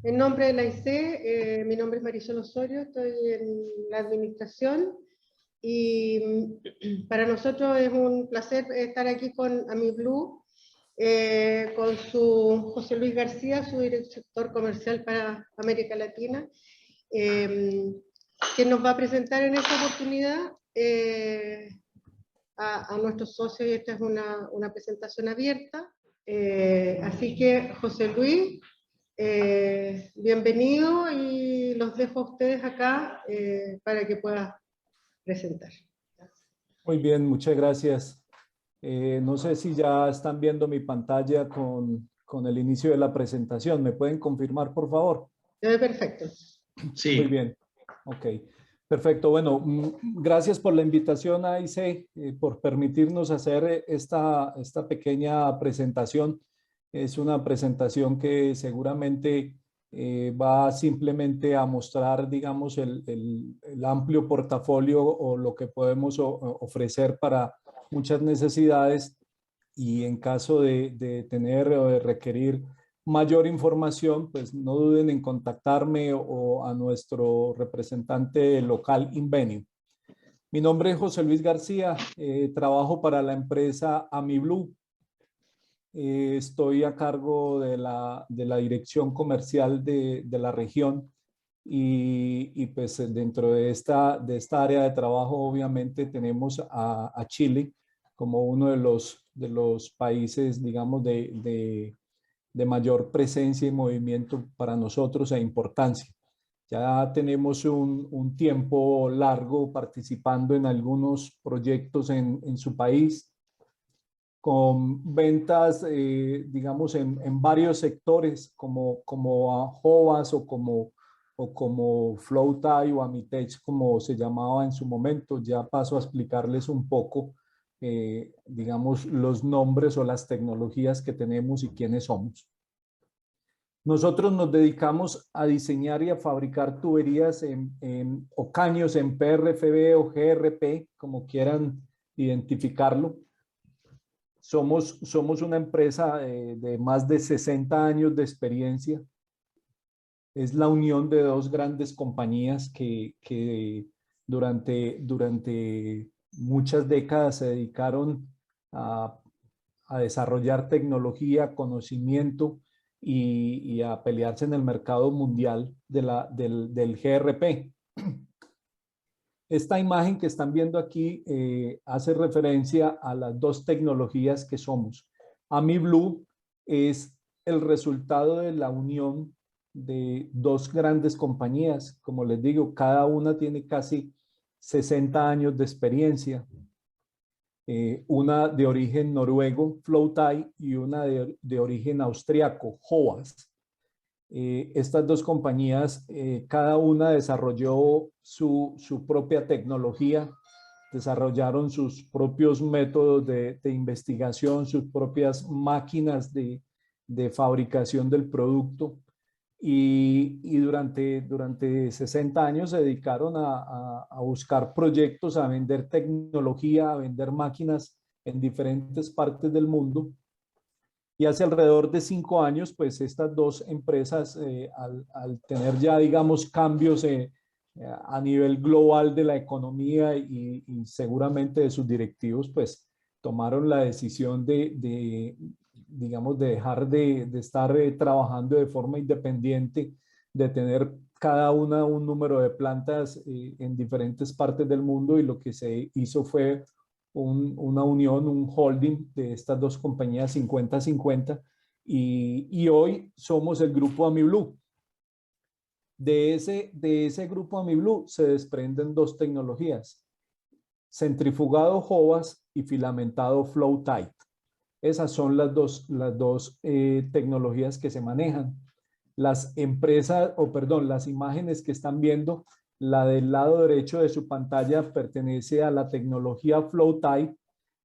En nombre de la IC, mi nombre es Marisol Osorio, estoy en la administración y para nosotros es un placer estar aquí con AmiBlue, con su José Luis García, su director comercial para América Latina, que nos va a presentar en esta oportunidad a nuestros socios, y esta es una presentación abierta. Así que, José Luis, bienvenido y los dejo a ustedes acá para que puedan presentar. Muy bien, muchas gracias. No sé si ya están viendo mi pantalla con el inicio de la presentación. ¿Me pueden confirmar, por favor? Perfecto. Sí. Muy bien. Ok. Perfecto. Bueno, gracias por la invitación a IC, por permitirnos hacer esta pequeña presentación. Es una presentación que seguramente va simplemente a mostrar, digamos, el amplio portafolio o lo que podemos ofrecer para muchas necesidades, y en caso de tener o de requerir mayor información, pues no duden en contactarme o a nuestro representante local Invenio. Mi nombre es José Luis García, trabajo para la empresa AmiBlue. Estoy a cargo de la dirección comercial de la región y pues dentro de esta área de trabajo obviamente tenemos a Chile como uno de los países, digamos, de mayor presencia y movimiento para nosotros e importancia. Ya tenemos un tiempo largo participando en algunos proyectos en su país, con ventas, digamos, en varios sectores, como a Jovas o como Flowtie o Amitech, como se llamaba en su momento. Ya paso a explicarles un poco, digamos, los nombres o las tecnologías que tenemos y quiénes somos. Nosotros nos dedicamos a diseñar y a fabricar tuberías o caños en PRFB o GRP, como quieran identificarlo. Somos una empresa de más de 60 años de experiencia. Es la unión de dos grandes compañías que durante muchas décadas se dedicaron a desarrollar tecnología, conocimiento y a pelearse en el mercado mundial del GRP. Esta imagen que están viendo aquí hace referencia a las dos tecnologías que somos. AmiBlue es el resultado de la unión de dos grandes compañías. Como les digo, cada una tiene casi 60 años de experiencia. Una de origen noruego, Flowtie, y una de origen austriaco, Jovas. Estas dos compañías, cada una desarrolló su propia tecnología, desarrollaron sus propios métodos de investigación, sus propias máquinas de fabricación del producto, y durante 60 años se dedicaron a buscar proyectos, a vender tecnología, a vender máquinas en diferentes partes del mundo. Y hace alrededor de 5 años, pues estas dos empresas, al tener ya, digamos, cambios a nivel global de la economía y seguramente de sus directivos, pues tomaron la decisión digamos, de dejar de estar trabajando de forma independiente, de tener cada una un número de plantas en diferentes partes del mundo, y lo que se hizo fue una unión, un holding de estas dos compañías 50-50, y hoy somos el grupo AmiBlue. De ese grupo AmiBlue se desprenden dos tecnologías: centrifugado Jovas y filamentado Flowtie. Esas son las dos tecnologías que se manejan. Las empresas, las imágenes que están viendo, la del lado derecho de su pantalla pertenece a la tecnología Flowtie,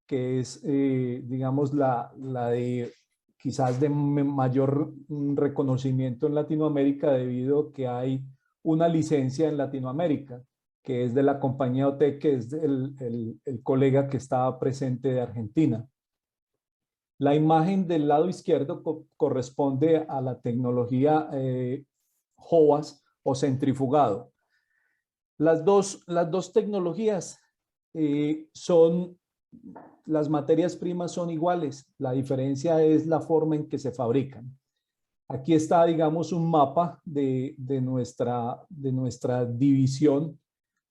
que es, digamos, la de quizás de mayor reconocimiento en Latinoamérica, debido a que hay una licencia en Latinoamérica, que es de la compañía OTEC, que es el colega que estaba presente de Argentina. La imagen del lado izquierdo corresponde a la tecnología HOAS o centrifugado. Las dos tecnologías las materias primas son iguales, la diferencia es la forma en que se fabrican. Aquí está, digamos, un mapa de nuestra división.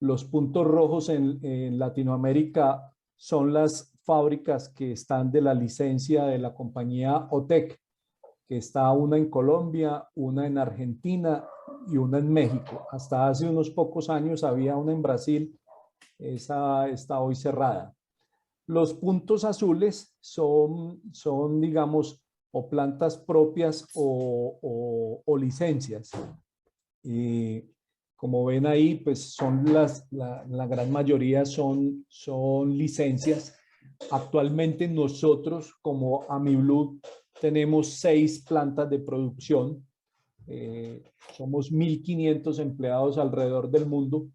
Los puntos rojos en Latinoamérica son las fábricas que están de la licencia de la compañía OTEC, que está una en Colombia, una en Argentina y una en México. Hasta hace unos pocos años había una en Brasil, esa está hoy cerrada. Los puntos azules son digamos, o plantas propias o licencias. Y como ven ahí, pues son la gran mayoría son licencias. Actualmente nosotros como AmiBlue tenemos 6 plantas de producción. Somos 1.500 empleados alrededor del mundo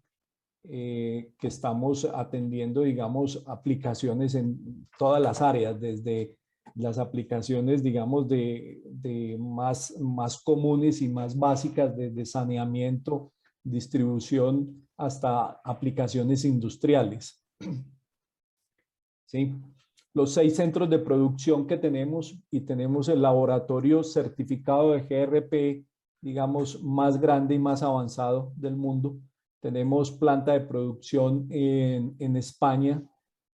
que estamos atendiendo, digamos, aplicaciones en todas las áreas, desde las aplicaciones, digamos, de más comunes y más básicas, desde saneamiento, distribución, hasta aplicaciones industriales. ¿Sí? Los 6 centros de producción que tenemos, y tenemos el laboratorio certificado de GRP, digamos, más grande y más avanzado del mundo. Tenemos planta de producción en España,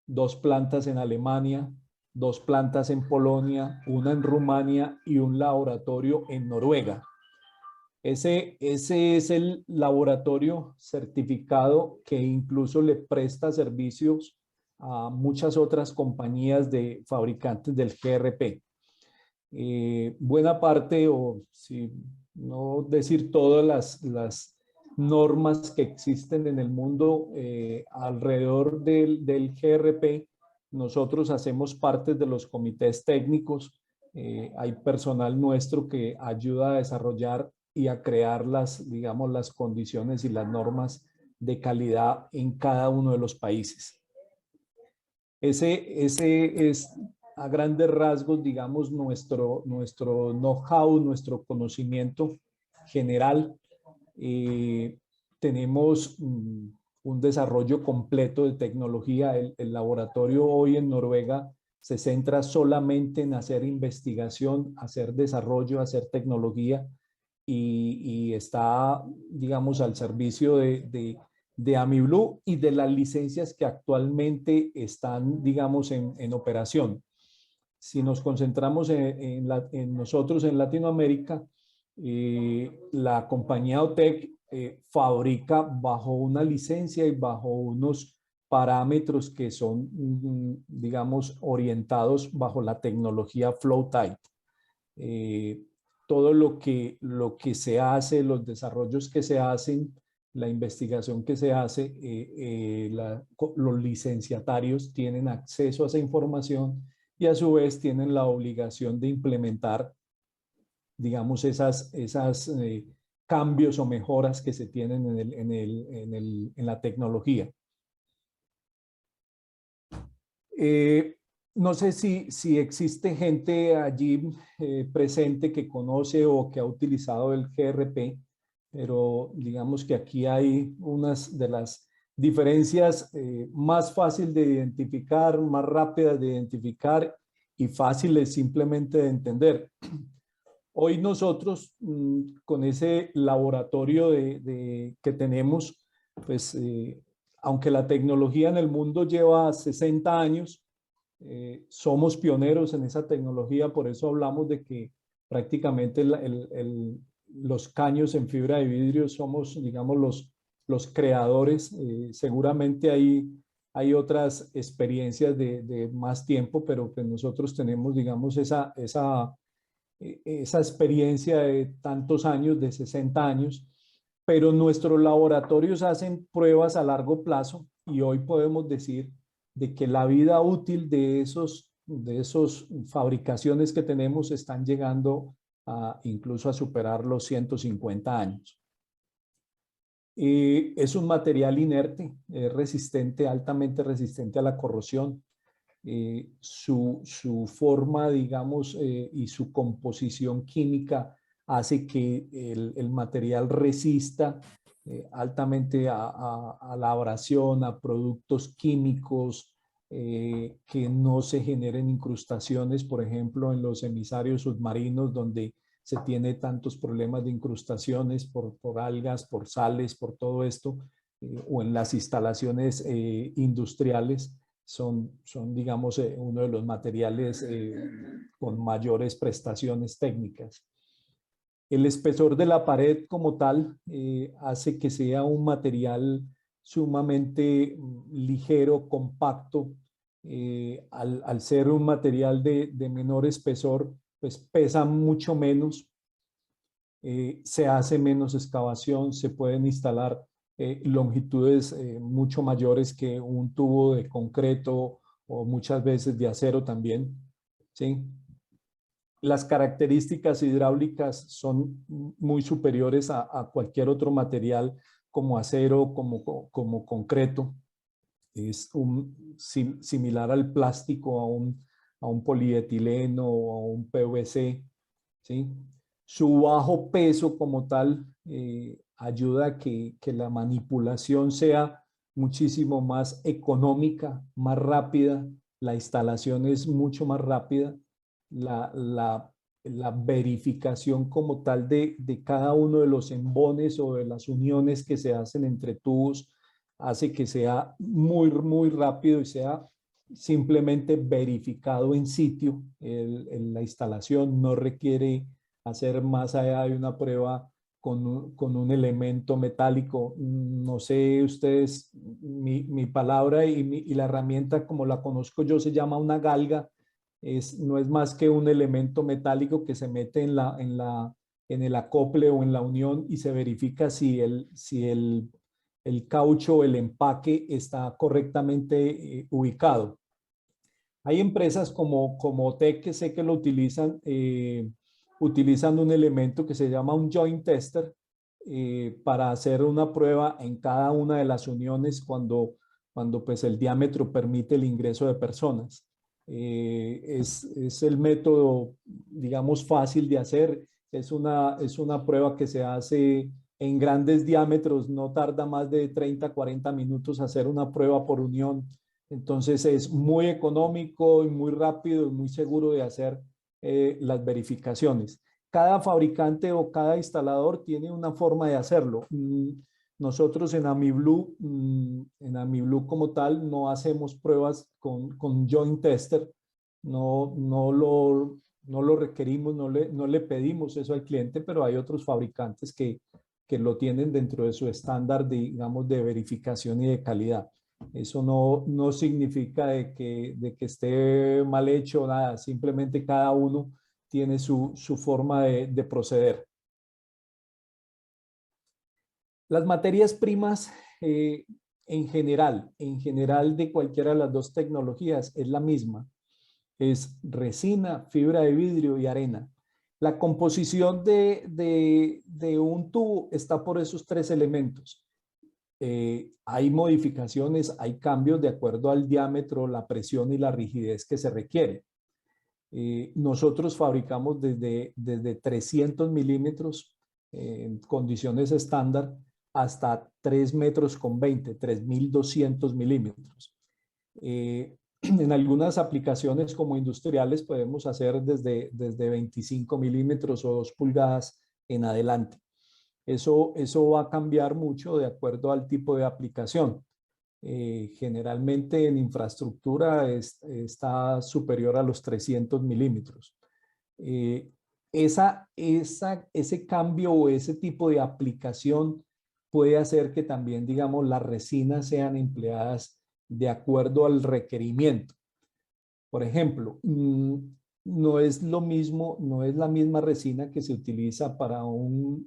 2 plantas en Alemania, 2 plantas en Polonia, una en Rumania y un laboratorio en Noruega. Ese es el laboratorio certificado que incluso le presta servicios a muchas otras compañías de fabricantes del GRP. Buena parte, o si no decir todas las normas que existen en el mundo alrededor del GRP, nosotros hacemos parte de los comités técnicos. Hay personal nuestro que ayuda a desarrollar y a crear digamos, las condiciones y las normas de calidad en cada uno de los países. Ese es a grandes rasgos, digamos, nuestro know-how, nuestro conocimiento general. Tenemos un desarrollo completo de tecnología. El laboratorio hoy en Noruega se centra solamente en hacer investigación, hacer desarrollo, hacer tecnología y está, digamos, al servicio de AmiBlue y de las licencias que actualmente están, digamos, en operación. Si nos concentramos en nosotros en Latinoamérica, la compañía OTEC fabrica bajo una licencia y bajo unos parámetros que son, digamos, orientados bajo la tecnología Flow-Tight. Todo lo que se hace, los desarrollos que se hacen, la investigación que se hace, los licenciatarios tienen acceso a esa información y a su vez tienen la obligación de implementar, digamos, esas cambios o mejoras que se tienen en la tecnología. No sé si existe gente allí presente que conoce o que ha utilizado el GRP, pero digamos que aquí hay unas de las diferencias más fáciles de identificar, más rápidas de identificar y fáciles simplemente de entender. Hoy nosotros con ese laboratorio que tenemos, pues aunque la tecnología en el mundo lleva 60 años, somos pioneros en esa tecnología, por eso hablamos de que prácticamente los caños en fibra de vidrio somos, digamos, los creadores. Seguramente hay otras experiencias de más tiempo, pero pues nosotros tenemos, digamos, esa experiencia de tantos años, de 60 años, pero nuestros laboratorios hacen pruebas a largo plazo y hoy podemos decir de que la vida útil de esos fabricaciones que tenemos están llegando incluso a superar los 150 años. Es un material inerte, es resistente, altamente resistente a la corrosión. Su forma, digamos, y su composición química hace que el material resista altamente a la abrasión, a productos químicos, que no se generen incrustaciones, por ejemplo, en los emisarios submarinos, donde se tiene tantos problemas de incrustaciones por algas, por sales, por todo esto, o en las instalaciones industriales, son digamos, uno de los materiales con mayores prestaciones técnicas. El espesor de la pared como tal hace que sea un material sumamente ligero, compacto. Al ser un material de menor espesor, pues pesa mucho menos, se hace menos excavación, se pueden instalar longitudes mucho mayores que un tubo de concreto o muchas veces de acero también, ¿sí? Las características hidráulicas son muy superiores a cualquier otro material como acero, como concreto. Es similar al plástico, a un polietileno o a un PVC, ¿sí? Su bajo peso como tal ayuda a que la manipulación sea muchísimo más económica, más rápida, la instalación es mucho más rápida, la, la, la verificación como tal de cada uno de los embones o de las uniones que se hacen entre tubos hace que sea muy rápido y sea simplemente verificado en sitio. La instalación no requiere hacer más allá de una prueba con un elemento metálico. No sé ustedes, mi palabra y la herramienta como la conozco yo se llama una galga. No es más que un elemento metálico que se mete en el acople o en la unión y se verifica si el caucho o el empaque está correctamente ubicado. Hay empresas como TEC que sé que lo utilizan, utilizan un elemento que se llama un joint tester para hacer una prueba en cada una de las uniones cuando pues el diámetro permite el ingreso de personas. Es el método, digamos, fácil de hacer. Es una prueba que se hace en grandes diámetros, no tarda más de 30, 40 minutos hacer una prueba por unión. Entonces es muy económico y muy rápido y muy seguro de hacer las verificaciones. Cada fabricante o cada instalador tiene una forma de hacerlo. Nosotros en AmiBlue como tal no hacemos pruebas con joint tester, no lo requerimos, no le pedimos eso al cliente, pero hay otros fabricantes que lo tienen dentro de su estándar, digamos, de verificación y de calidad. Eso no significa de que esté mal hecho, nada, simplemente cada uno tiene su forma de proceder. Las materias primas en general de cualquiera de las dos tecnologías es la misma. Es resina, fibra de vidrio y arena. La composición de un tubo está por esos tres elementos. Hay modificaciones, hay cambios de acuerdo al diámetro, la presión y la rigidez que se requiere. Nosotros fabricamos desde 300 milímetros en condiciones estándar hasta 3 metros con 20, 3200 milímetros. En algunas aplicaciones como industriales podemos hacer desde 25 milímetros o 2 pulgadas en adelante. Eso va a cambiar mucho de acuerdo al tipo de aplicación. Generalmente en infraestructura está superior a los 300 milímetros. Ese cambio o ese tipo de aplicación puede hacer que también, digamos, las resinas sean empleadas de acuerdo al requerimiento. Por ejemplo, no es lo mismo, no es la misma resina que se utiliza para un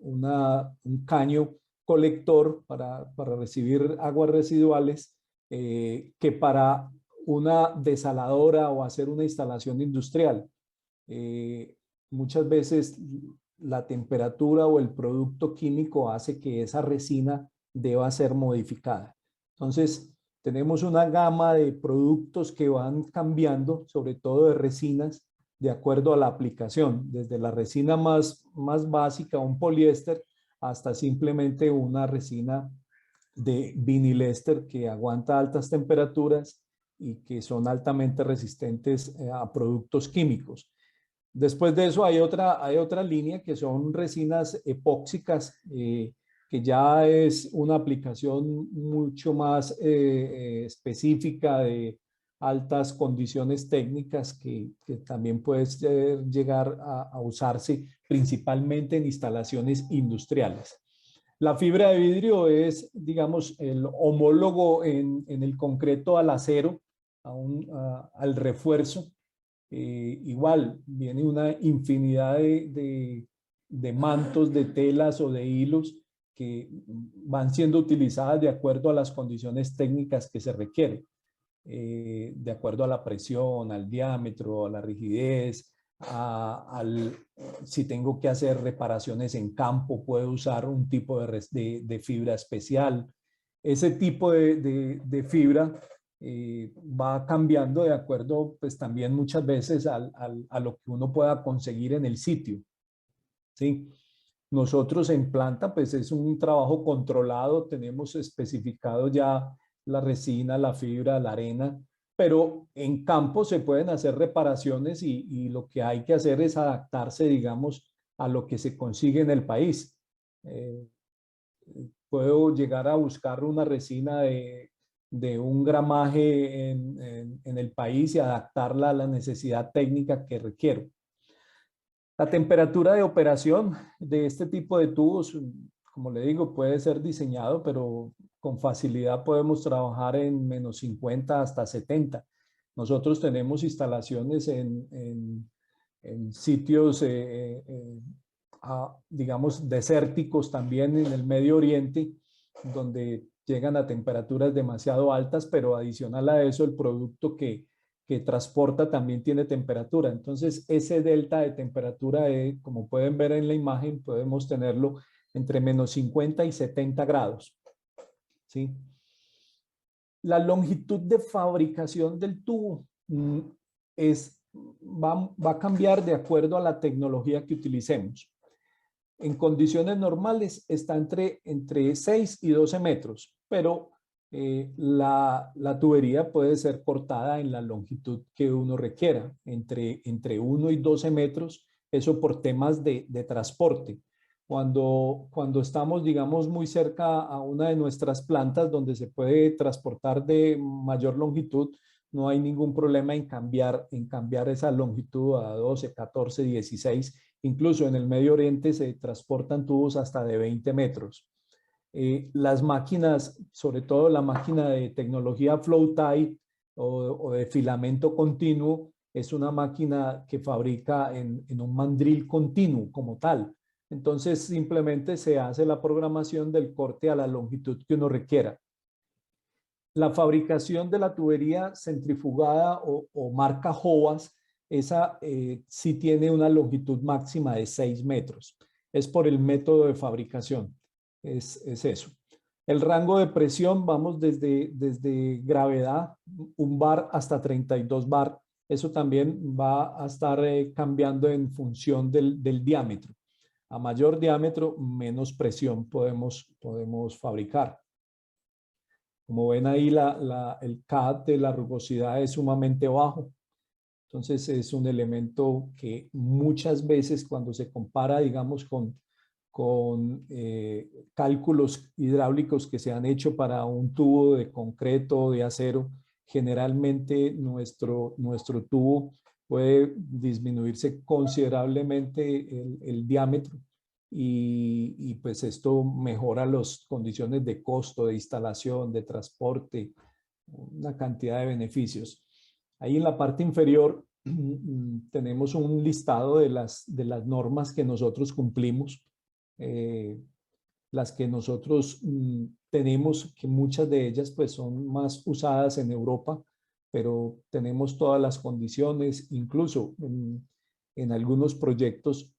caño colector para recibir aguas residuales que para una desaladora o hacer una instalación industrial. Muchas veces la temperatura o el producto químico hace que esa resina deba ser modificada. Entonces, tenemos una gama de productos que van cambiando, sobre todo de resinas, de acuerdo a la aplicación, desde la resina más básica, un poliéster, hasta simplemente una resina de vinilester que aguanta altas temperaturas y que son altamente resistentes a productos químicos. Después de eso hay otra línea que son resinas epóxicas, que ya es una aplicación mucho más específica de altas condiciones técnicas que también puede llegar a usarse principalmente en instalaciones industriales. La fibra de vidrio es, digamos, el homólogo en el concreto al acero, al refuerzo. Igual, viene una infinidad de mantos, de telas o de hilos que van siendo utilizadas de acuerdo a las condiciones técnicas que se requieren, de acuerdo a la presión, al diámetro, a la rigidez, si tengo que hacer reparaciones en campo, puedo usar un tipo de fibra especial. Ese tipo de fibra va cambiando de acuerdo, pues también muchas veces a lo que uno pueda conseguir en el sitio, ¿sí? Nosotros en planta, pues es un trabajo controlado, tenemos especificado ya la resina, la fibra, la arena, pero en campo se pueden hacer reparaciones y lo que hay que hacer es adaptarse, digamos, a lo que se consigue en el país. Puedo llegar a buscar una resina de un gramaje en el país y adaptarla a la necesidad técnica que requiero. La temperatura de operación de este tipo de tubos, como le digo, puede ser diseñado, pero con facilidad podemos trabajar en menos 50 hasta 70. Nosotros tenemos instalaciones en sitios, digamos, desérticos también en el Medio Oriente, donde llegan a temperaturas demasiado altas, pero adicional a eso el producto que transporta también tiene temperatura. Entonces ese delta de temperatura, como pueden ver en la imagen, podemos tenerlo entre menos 50 y 70 grados. ¿Sí? La longitud de fabricación del tubo va a cambiar de acuerdo a la tecnología que utilicemos. En condiciones normales está entre 6 y 12 metros, pero la tubería puede ser cortada en la longitud que uno requiera, entre 1 y 12 metros, eso por temas de transporte. Cuando estamos, digamos, muy cerca a una de nuestras plantas donde se puede transportar de mayor longitud, no hay ningún problema en cambiar esa longitud a 12, 14, 16. Incluso en el Medio Oriente se transportan tubos hasta de 20 metros. Las máquinas, sobre todo la máquina de tecnología flow tie o de filamento continuo, es una máquina que fabrica en un mandril continuo como tal. Entonces simplemente se hace la programación del corte a la longitud que uno requiera. La fabricación de la tubería centrifugada o marca Jovas, esa sí tiene una longitud máxima de 6 metros. Es por el método de fabricación. Es eso. El rango de presión, vamos desde gravedad, 1 bar hasta 32 bar. Eso también va a estar cambiando en función del diámetro. A mayor diámetro, menos presión podemos fabricar. Como ven ahí, el CAD de la rugosidad es sumamente bajo. Entonces es un elemento que muchas veces cuando se compara, digamos, con cálculos hidráulicos que se han hecho para un tubo de concreto o de acero, generalmente nuestro tubo puede disminuirse considerablemente el diámetro y pues esto mejora las condiciones de costo, de instalación, de transporte, una cantidad de beneficios. Ahí en la parte inferior tenemos un listado de las normas que nosotros cumplimos, las que nosotros tenemos, que muchas de ellas pues son más usadas en Europa, pero tenemos todas las condiciones, incluso en algunos proyectos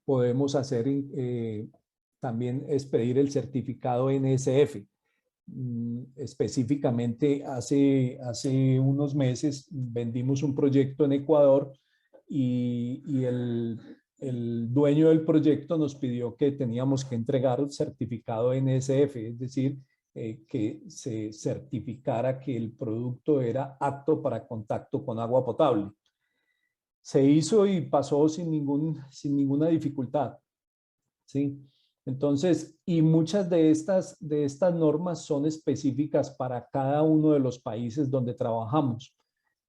podemos hacer también expedir el certificado NSF. Específicamente hace unos meses vendimos un proyecto en Ecuador y el dueño del proyecto nos pidió que teníamos que entregar el certificado NSF, es decir, que se certificara que el producto era apto para contacto con agua potable. Se hizo y pasó sin ninguna dificultad, ¿sí? Entonces, y muchas de estas normas son específicas para cada uno de los países donde trabajamos.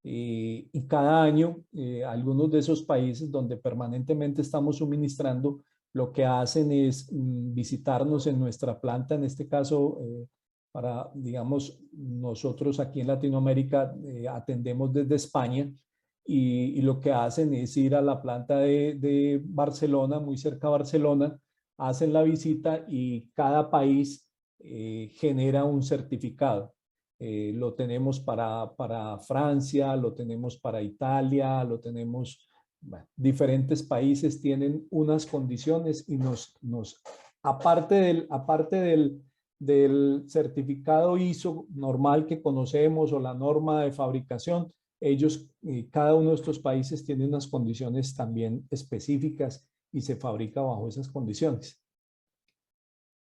Y cada año, algunos de esos países donde permanentemente estamos suministrando, lo que hacen es visitarnos en nuestra planta, en este caso, para, digamos, nosotros aquí en Latinoamérica atendemos desde España, y lo que hacen es ir a la planta de Barcelona, muy cerca de Barcelona, hacen la visita y cada país genera un certificado. Lo tenemos para Francia, lo tenemos para Italia, lo tenemos, bueno, diferentes países tienen unas condiciones y aparte del certificado ISO normal que conocemos o la norma de fabricación, ellos, cada uno de estos países tiene unas condiciones también específicas y se fabrica bajo esas condiciones.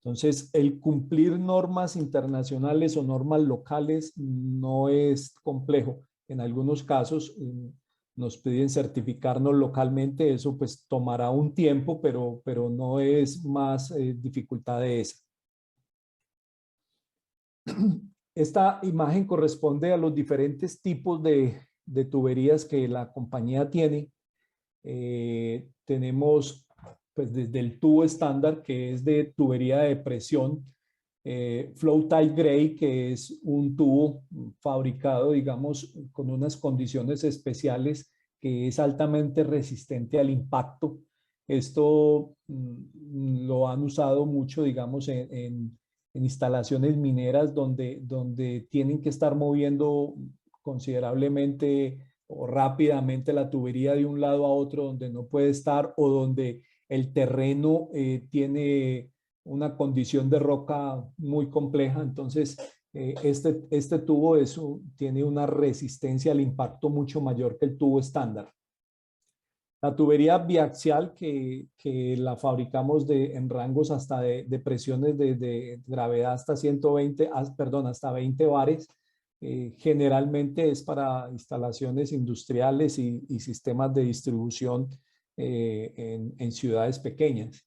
Entonces, el cumplir normas internacionales o normas locales no es complejo. En algunos casos nos piden certificarnos localmente, eso pues tomará un tiempo, pero no es más dificultad de esa. Esta imagen corresponde a los diferentes tipos de tuberías que la compañía tiene. Tenemos pues desde el tubo estándar, que es de tubería de presión, Flow Type Gray, que es un tubo fabricado, digamos, con unas condiciones especiales, que es altamente resistente al impacto. Esto lo han usado mucho, digamos, en instalaciones mineras donde tienen que estar moviendo considerablemente o rápidamente la tubería de un lado a otro, donde no puede estar, o donde el terreno tiene una condición de roca muy compleja. Entonces, este tubo tiene una resistencia al impacto mucho mayor que el tubo estándar. La tubería biaxial que la fabricamos en rangos hasta de presiones de gravedad hasta 20 bares, generalmente es para instalaciones industriales y sistemas de distribución en ciudades pequeñas.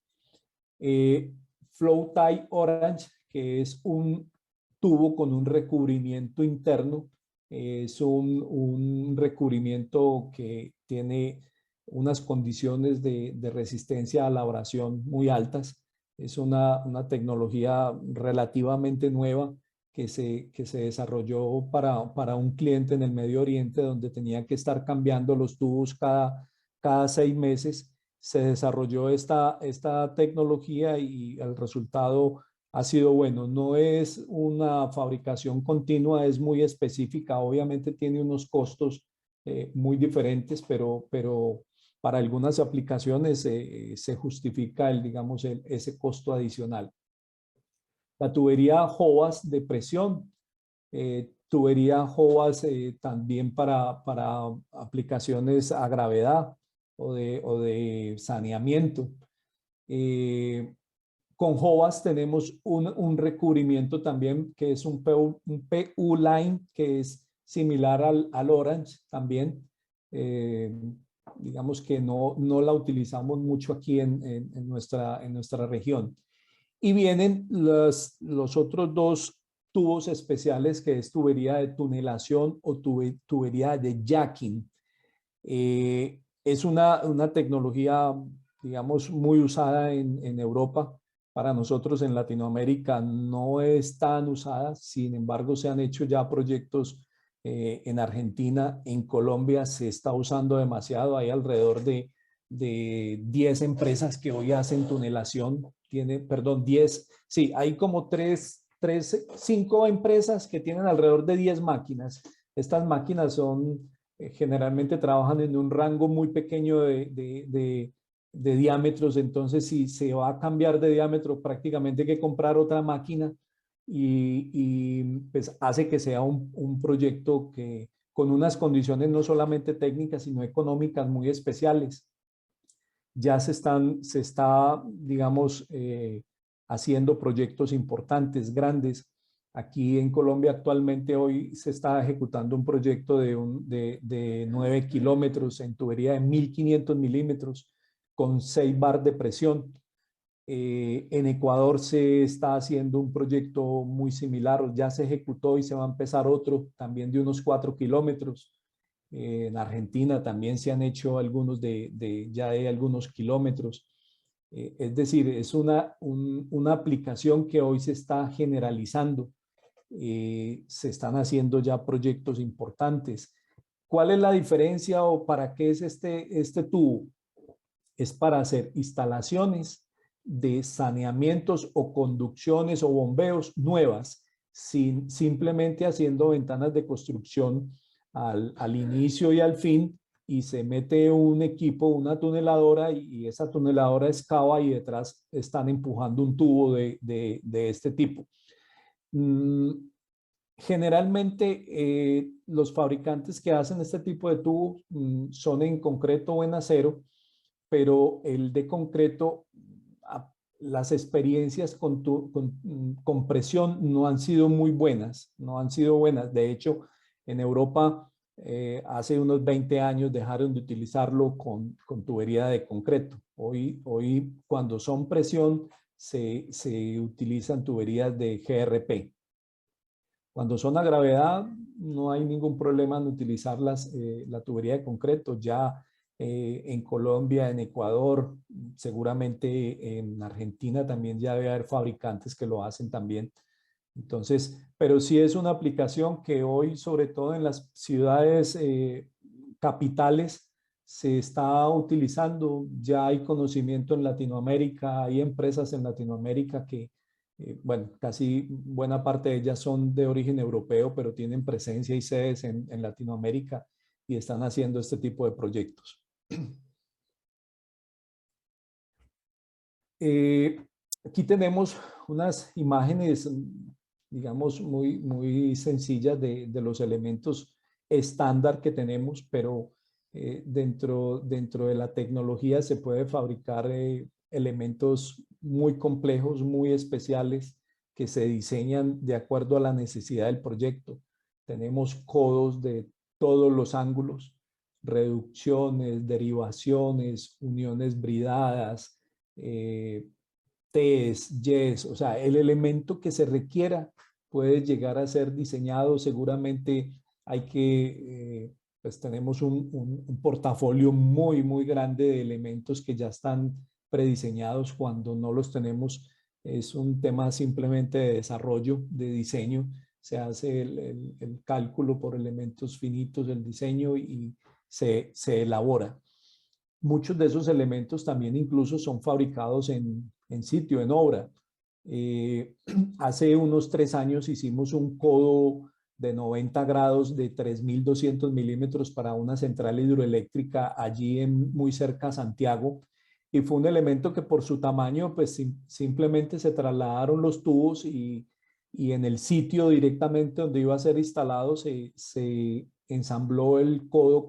Flow Type Orange, que es un tubo con un recubrimiento interno, es un recubrimiento que tiene unas condiciones de resistencia a la abrasión muy altas. Es una tecnología relativamente nueva que se desarrolló para un cliente en el Medio Oriente, donde tenía que estar cambiando los tubos cada 6 meses. Se desarrolló esta tecnología y el resultado ha sido bueno. No es una fabricación continua, es muy específica. Obviamente tiene unos costos muy diferentes, pero para algunas aplicaciones se justifica ese costo adicional. La tubería Jovas de presión, tubería Jovas también para aplicaciones a gravedad o de saneamiento. Con Jovas tenemos un recubrimiento también que es un PU Line, que es similar al Orange también. Digamos que no la utilizamos mucho aquí en nuestra región. Y vienen los otros dos tubos especiales, que es tubería de tunelación o tubería de jacking. Es una tecnología, digamos, muy usada en Europa. Para nosotros en Latinoamérica no es tan usada, sin embargo se han hecho ya proyectos en Argentina, en Colombia se está usando demasiado. Hay alrededor de 10 empresas que hoy hacen tunelación. 10, sí, hay como 5 empresas que tienen alrededor de 10 máquinas. Estas máquinas generalmente trabajan en un rango muy pequeño de diámetros, entonces si se va a cambiar de diámetro prácticamente hay que comprar otra máquina y pues hace que sea un proyecto que con unas condiciones no solamente técnicas, sino económicas muy especiales. Ya se está, digamos, haciendo proyectos importantes, grandes. Aquí en Colombia actualmente hoy se está ejecutando un proyecto de 9 kilómetros en tubería de 1500 milímetros con 6 bar de presión. En Ecuador se está haciendo un proyecto muy similar, ya se ejecutó y se va a empezar otro también de unos 4 kilómetros. En Argentina también se han hecho algunos ya de algunos kilómetros. Es decir, es una aplicación que hoy se está generalizando. Se están haciendo ya proyectos importantes. ¿Cuál es la diferencia o para qué es este tubo? Es para hacer instalaciones de saneamientos o conducciones o bombeos nuevas, simplemente haciendo ventanas de construcción al inicio y al fin, y se mete un equipo, una tuneladora, y esa tuneladora excava y detrás están empujando un tubo de este tipo. Generalmente los fabricantes que hacen este tipo de tubos son en concreto o en acero, pero el de concreto, las experiencias con presión no han sido muy buenas, no han sido buenas. De hecho, en Europa hace unos 20 años dejaron de utilizarlo con tubería de concreto. Hoy cuando son presión, se utilizan tuberías de GRP. Cuando son a gravedad, no hay ningún problema en utilizar la tubería de concreto. Ya en Colombia, en Ecuador, seguramente en Argentina también ya debe haber fabricantes que lo hacen también. Entonces, pero sí es una aplicación que hoy, sobre todo en las ciudades capitales, se está utilizando. Ya hay conocimiento en Latinoamérica, hay empresas en Latinoamérica que, bueno, casi buena parte de ellas son de origen europeo, pero tienen presencia y sedes en Latinoamérica y están haciendo este tipo de proyectos. Aquí tenemos unas imágenes, digamos, muy sencillas de los elementos estándar que tenemos, pero dentro de la tecnología se puede fabricar elementos muy complejos, muy especiales, que se diseñan de acuerdo a la necesidad del proyecto. Tenemos codos de todos los ángulos, reducciones, derivaciones, uniones bridadas, T's, Y's, o sea, el elemento que se requiera puede llegar a ser diseñado. Seguramente hay que, pues tenemos un portafolio muy grande de elementos que ya están prediseñados. Cuando no los tenemos, es un tema simplemente de desarrollo, de diseño. Se hace el cálculo por elementos finitos, el diseño, y se elabora. Muchos de esos elementos también incluso son fabricados en sitio, en obra. Hace unos 3 años hicimos un codo de 90 grados de 3200 milímetros para una central hidroeléctrica allí muy cerca a Santiago, y fue un elemento que por su tamaño pues simplemente se trasladaron los tubos y en el sitio directamente donde iba a ser instalado se ensambló el codo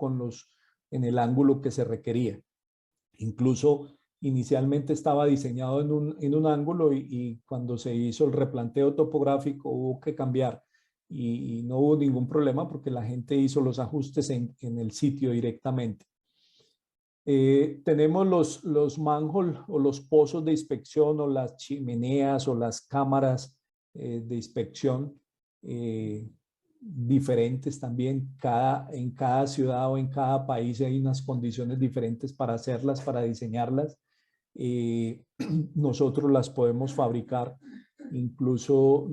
en el ángulo que se requería. Incluso inicialmente estaba diseñado en un ángulo y cuando se hizo el replanteo topográfico hubo que cambiar, y no hubo ningún problema porque la gente hizo los ajustes en el sitio directamente. Tenemos los manhole o los pozos de inspección, o las chimeneas o las cámaras de inspección diferentes también. En cada ciudad o en cada país hay unas condiciones diferentes para hacerlas, para diseñarlas. Nosotros las podemos fabricar, incluso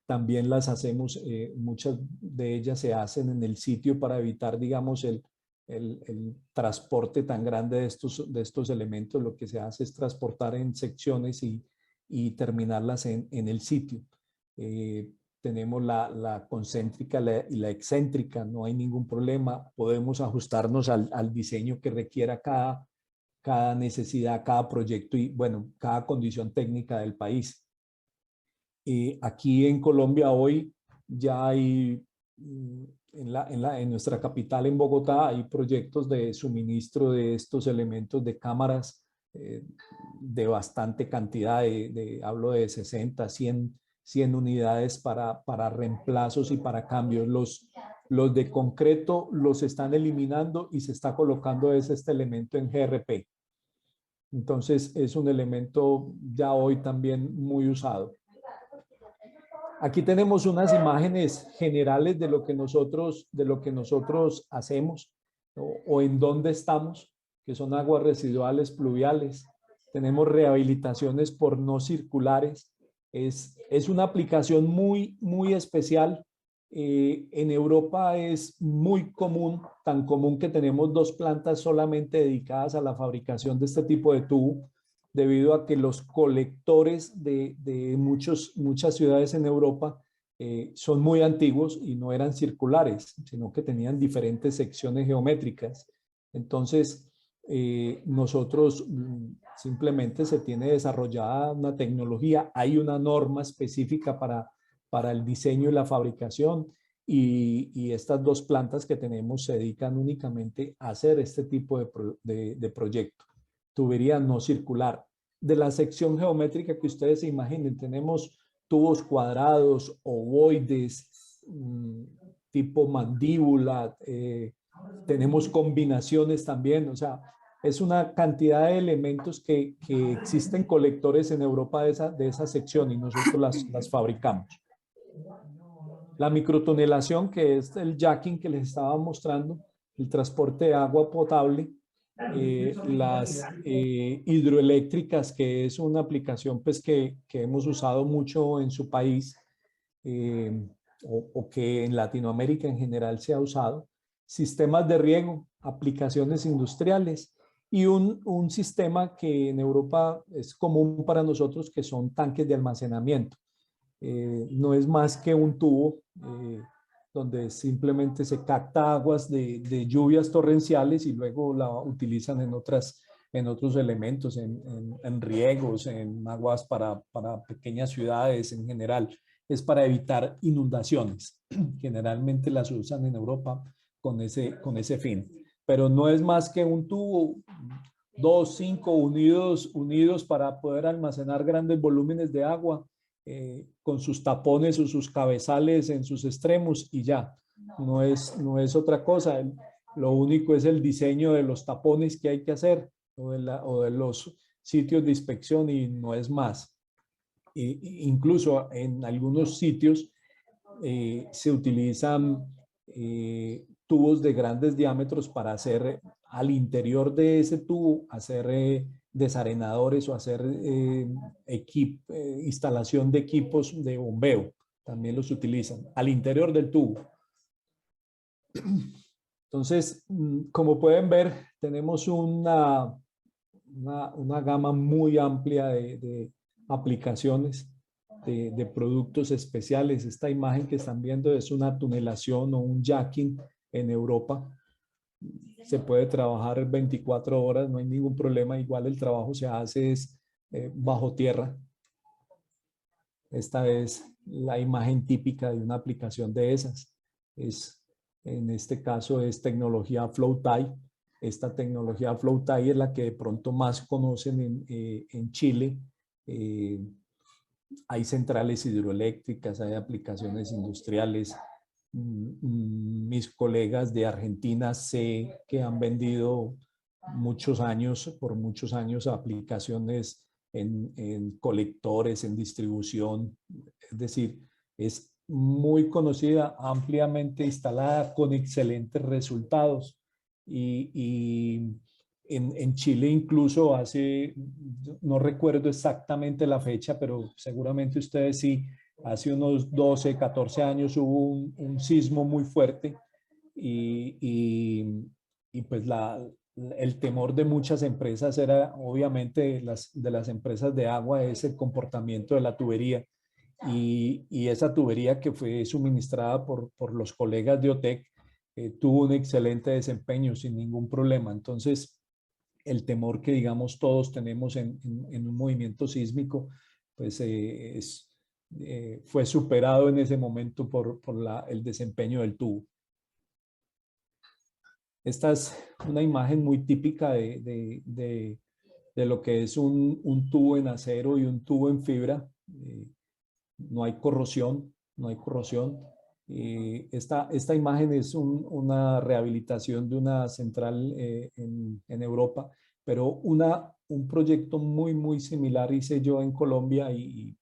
también las hacemos, muchas de ellas se hacen en el sitio para evitar, digamos, el transporte tan grande de estos elementos. Lo que se hace es transportar en secciones y terminarlas en el sitio. Tenemos la concéntrica y la excéntrica, no hay ningún problema. Podemos ajustarnos al diseño que requiera cada necesidad, cada proyecto y, bueno, cada condición técnica del país. Aquí en Colombia hoy ya hay en nuestra capital, en Bogotá, hay proyectos de suministro de estos elementos de cámaras de bastante cantidad, hablo de 60, 100 unidades para reemplazos y para cambios. Los de concreto los están eliminando y se está colocando este elemento en GRP. Entonces es un elemento ya hoy también muy usado. Aquí tenemos unas imágenes generales de lo que nosotros hacemos o en dónde estamos, que son aguas residuales pluviales. Tenemos rehabilitaciones por no circulares. Es una aplicación muy, muy especial. En Europa es muy común, tan común que tenemos 2 plantas solamente dedicadas a la fabricación de este tipo de tubo, debido a que los colectores de muchas ciudades en Europa son muy antiguos y no eran circulares, sino que tenían diferentes secciones geométricas. Entonces, nosotros simplemente se tiene desarrollada una tecnología, hay una norma específica para el diseño y la fabricación, y estas 2 plantas que tenemos se dedican únicamente a hacer este tipo de proyecto. Tubería no circular. De la sección geométrica que ustedes se imaginen, tenemos tubos cuadrados, ovoides, tipo mandíbula, tenemos combinaciones también, o sea, es una cantidad de elementos que existen colectores en Europa de esa sección y nosotros las fabricamos. La microtunelación, que es el jacking que les estaba mostrando, el transporte de agua potable, las hidroeléctricas, que es una aplicación pues que hemos usado mucho en su país, o que en Latinoamérica en general se ha usado, sistemas de riego, aplicaciones industriales y un sistema que en Europa es común para nosotros, que son tanques de almacenamiento. No es más que un tubo donde simplemente se capta aguas de lluvias torrenciales y luego la utilizan en otros elementos, en riegos, en aguas para pequeñas ciudades en general. Es para evitar inundaciones. Generalmente las usan en Europa con ese fin. Pero no es más que un tubo, 2, 5 unidos para poder almacenar grandes volúmenes de agua, con sus tapones o sus cabezales en sus extremos, y ya, no es otra cosa. Lo único es el diseño de los tapones que hay que hacer o de los sitios de inspección, y no es más. Incluso en algunos sitios se utilizan tubos de grandes diámetros para hacer al interior de ese tubo, hacer desarenadores o hacer instalación de equipos de bombeo. También los utilizan al interior del tubo. Entonces, como pueden ver, tenemos una gama muy amplia de aplicaciones, de productos especiales. Esta imagen que están viendo es una tunelación o un jacking en Europa. Se puede trabajar 24 horas, no hay ningún problema. Igual el trabajo se hace bajo tierra. Esta es la imagen típica de una aplicación de esas. En este caso es tecnología flow-tie. Esta tecnología flow-tie es la que de pronto más conocen en Chile. Hay centrales hidroeléctricas, hay aplicaciones industriales. Mis colegas de Argentina sé que han vendido por muchos años aplicaciones en colectores, en distribución. Es decir, es muy conocida, ampliamente instalada, con excelentes resultados. Y en Chile incluso no recuerdo exactamente la fecha, pero seguramente ustedes sí, hace unos 12, 14 años hubo un sismo muy fuerte y pues el temor de muchas empresas era, obviamente, de las empresas de agua, es el comportamiento de la tubería. Y esa tubería que fue suministrada por los colegas de OTEC tuvo un excelente desempeño sin ningún problema. Entonces, el temor que, digamos, todos tenemos en un movimiento sísmico, pues fue superado en ese momento por el desempeño del tubo. Esta es una imagen muy típica de lo que es un tubo en acero y un tubo en fibra. No hay corrosión, no hay corrosión. Esta imagen es una rehabilitación de una central en Europa, pero un proyecto muy similar hice yo en Colombia y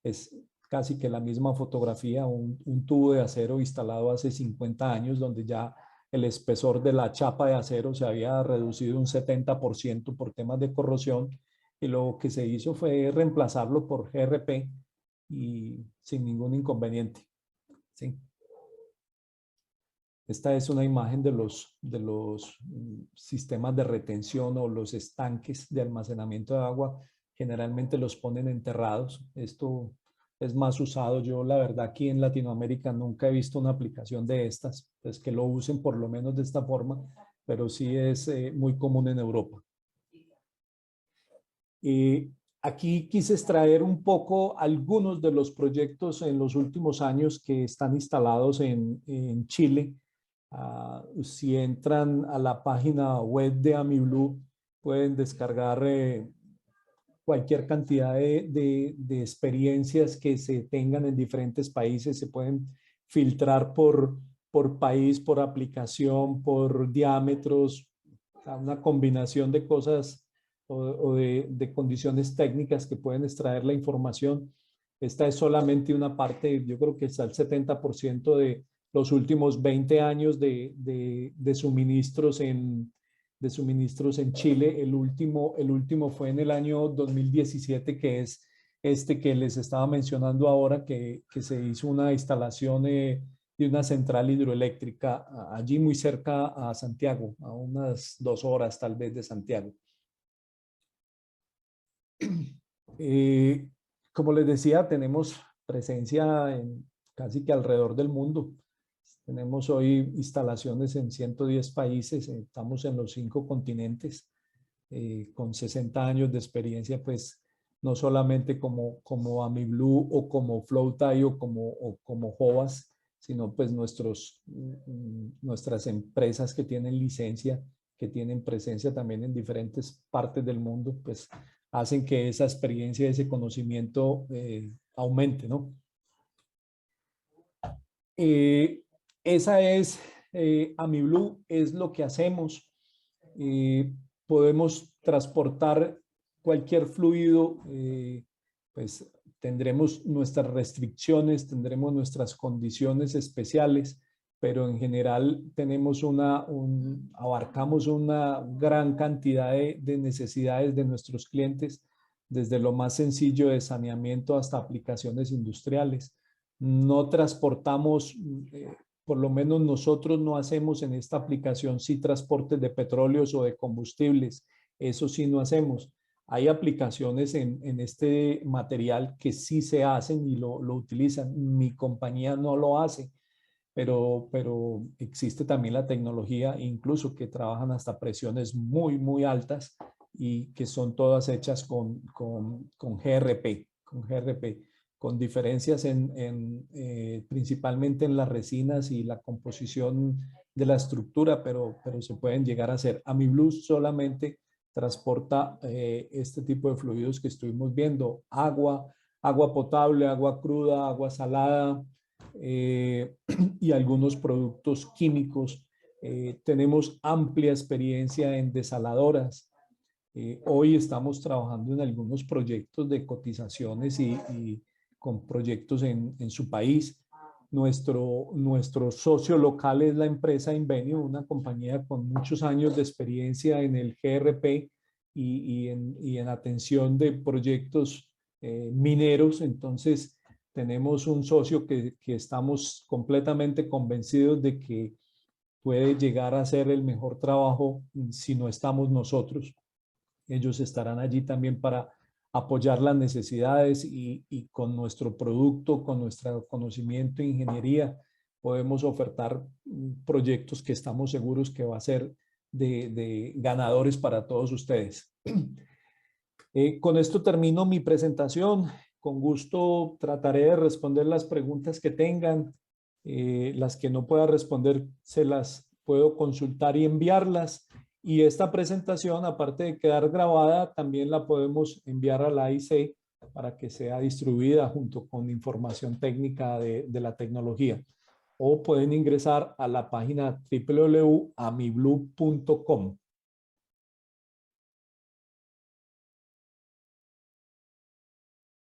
es casi que la misma fotografía, un tubo de acero instalado hace 50 años, donde ya el espesor de la chapa de acero se había reducido un 70% por temas de corrosión, y lo que se hizo fue reemplazarlo por GRP y sin ningún inconveniente. ¿Sí? Esta es una imagen de los sistemas de retención o los estanques de almacenamiento de agua. Generalmente los ponen enterrados. Esto es más usado. Yo, la verdad, aquí en Latinoamérica nunca he visto una aplicación de estas, pues que lo usen por lo menos de esta forma, pero sí es muy común en Europa. Aquí quise extraer un poco algunos de los proyectos en los últimos años que están instalados en Chile. Si entran a la página web de AmiBlue, pueden descargar cualquier cantidad de experiencias que se tengan en diferentes países. Se pueden filtrar por país, por aplicación, por diámetros, una combinación de cosas o de condiciones técnicas que pueden extraer la información. Esta es solamente una parte, yo creo que está el 70% de los últimos 20 años de suministros en Chile. El último fue en el año 2017, que es este que les estaba mencionando ahora, que se hizo una instalación de una central hidroeléctrica allí muy cerca a Santiago, a unas 2 horas tal vez de Santiago. Como les decía, tenemos presencia en casi que alrededor del mundo. Tenemos hoy instalaciones en 110 países, estamos en los 5 continentes, con 60 años de experiencia, pues no solamente como AmiBlue o como Flowtie o como Jovas, sino pues nuestras empresas que tienen licencia, que tienen presencia también en diferentes partes del mundo, pues hacen que esa experiencia, ese conocimiento aumente, ¿no? Esa es AmiBlue, es lo que hacemos. Podemos transportar cualquier fluido, pues tendremos nuestras restricciones, tendremos nuestras condiciones especiales, pero en general tenemos abarcamos una gran cantidad de necesidades de nuestros clientes, desde lo más sencillo de saneamiento hasta aplicaciones industriales. No transportamos, por lo menos nosotros no hacemos en esta aplicación sí transportes de petróleos o de combustibles, eso sí no hacemos. Hay aplicaciones en este material que sí se hacen y lo utilizan. Mi compañía no lo hace, pero existe también la tecnología, incluso que trabajan hasta presiones muy altas y que son todas hechas con GRP, con diferencias principalmente en las resinas y la composición de la estructura, pero se pueden llegar a hacer. AmiBlue solamente transporta este tipo de fluidos que estuvimos viendo: agua potable, agua cruda, agua salada, y algunos productos químicos. Tenemos amplia experiencia en desaladoras. Hoy estamos trabajando en algunos proyectos de cotizaciones y con proyectos en su país. Nuestro socio local es la empresa Invenio, una compañía con muchos años de experiencia en el GRP y en atención de proyectos mineros. Entonces, tenemos un socio que estamos completamente convencidos de que puede llegar a hacer el mejor trabajo si no estamos nosotros. Ellos estarán allí también para apoyar las necesidades y con nuestro producto, con nuestro conocimiento e ingeniería, podemos ofertar proyectos que estamos seguros que va a ser de ganadores para todos ustedes. Con esto termino mi presentación. Con gusto trataré de responder las preguntas que tengan. Las que no pueda responder se las puedo consultar y enviarlas. Y esta presentación, aparte de quedar grabada, también la podemos enviar a la AIC para que sea distribuida junto con información técnica de la tecnología. O pueden ingresar a la página www.amiblue.com.